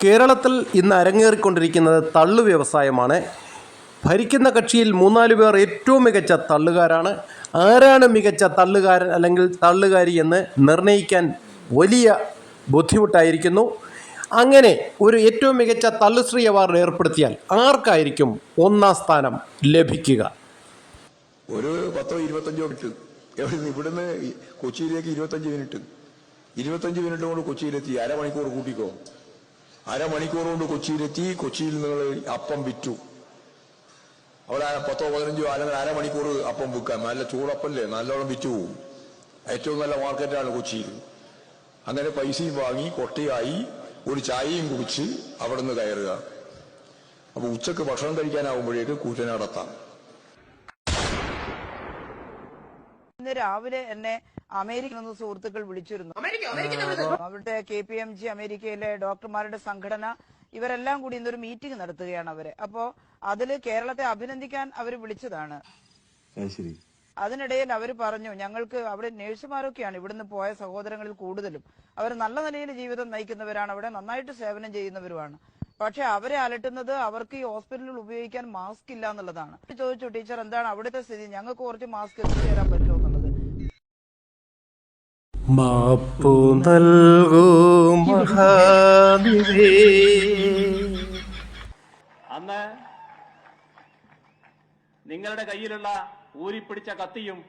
കേരളത്തിൽ ഇന്ന് അരങ്ങേറിക്കൊണ്ടിരിക്കുന്നത് തള്ളു വ്യവസായമാണ്. ഭരിക്കുന്ന കക്ഷിയിൽ 3-4 പേർ ഏറ്റവും മികച്ച തള്ളുകാരാണ്. ആരാണ് മികച്ച തള്ളുകാരൻ അല്ലെങ്കിൽ തള്ളുകാരി എന്ന് നിർണ്ണയിക്കാൻ വലിയ ബുദ്ധിമുട്ടായിരിക്കുന്നു. അങ്ങനെ ഒരു ഏറ്റവും മികച്ച തള്ളുശ്രീ അവാർഡ് ഏർപ്പെടുത്തിയാൽ ആർക്കായിരിക്കും 1-ാം സ്ഥാനം ലഭിക്കുക? ഒരു 10-25 മിനിറ്റ് ഇവിടുന്ന് കൊച്ചിയിലേക്ക് 25 മിനിറ്റ് കൊണ്ട് കൊച്ചിയിലെത്തി. അരമണിക്കൂർ കൂട്ടിക്കോ. അരമണിക്കൂർ കൊണ്ട് കൊച്ചിയിലെത്തി. കൊച്ചിയിൽ നിങ്ങൾ അപ്പം വിറ്റു. അവിടെ 10-15 അല്ലെങ്കിൽ അരമണിക്കൂർ അപ്പം വിൽക്കാം. നല്ല ചൂടപ്പല്ലേ, നല്ലോണം വിറ്റു പോകും. ഏറ്റവും നല്ല മാർക്കറ്റാണ് കൊച്ചിയിൽ. അങ്ങനെ പൈസയും വാങ്ങി കൊട്ടയായി ഒരു ചായയും കുടിച്ച് അവിടെ നിന്ന് കയറുക. അപ്പൊ ഉച്ചക്ക് ഭക്ഷണം കഴിക്കാനാവുമ്പോഴേക്ക് കൂറ്റനാടത്താം. ഇന്ന് രാവിലെ എന്നെ അമേരിക്കയിൽ നിന്ന് സുഹൃത്തുക്കൾ വിളിച്ചിരുന്നു. അവരുടെ KPMG അമേരിക്കയിലെ ഡോക്ടർമാരുടെ സംഘടന ഇവരെല്ലാം കൂടി ഇന്നൊരു മീറ്റിംഗ് നടത്തുകയാണ് അവര്. അപ്പോ അതില് കേരളത്തെ അഭിനന്ദിക്കാൻ അവർ വിളിച്ചതാണ്. അതിനിടയിൽ അവർ പറഞ്ഞു, ഞങ്ങൾക്ക് അവിടെ നഴ്സുമാരൊക്കെയാണ് ഇവിടുന്ന് പോയ സഹോദരങ്ങളിൽ കൂടുതലും. അവർ നല്ല നിലയിൽ ജീവിതം നയിക്കുന്നവരാണ്, അവിടെ നന്നായിട്ട് സേവനം ചെയ്യുന്നവരുമാണ്. പക്ഷെ അവരെ അലട്ടുന്നത് അവർക്ക് ഈ ഹോസ്പിറ്റലിൽ ഉപയോഗിക്കാൻ മാസ്ക് ഇല്ല എന്നുള്ളതാണ്. ചോദിച്ചു, ടീച്ചർ എന്താണ് അവിടുത്തെ സ്ഥിതി, ഞങ്ങൾക്ക് കുറച്ച് മാസ്ക് എത്തിച്ചേരാൻ പറ്റുമോ എന്നുള്ളത്. മാപ്പു നൽകൂ മഹാദിവേ. അന്ന് നിങ്ങളുടെ കയ്യിലുള്ള ഊരിപ്പിടിച്ച കത്തിയും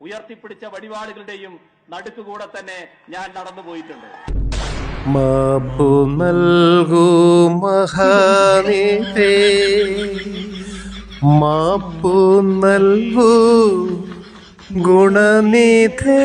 ഉയർത്തിപ്പിടിച്ച വടിവാളുകളുടെയും നടുക്കുകൂടെ തന്നെ ഞാൻ നടന്നു പോയിട്ടുണ്ട്. മാപ്പു നൽകൂ മഹാനിധേ, മാപ്പു നൽകൂ ഗുണനിധേ.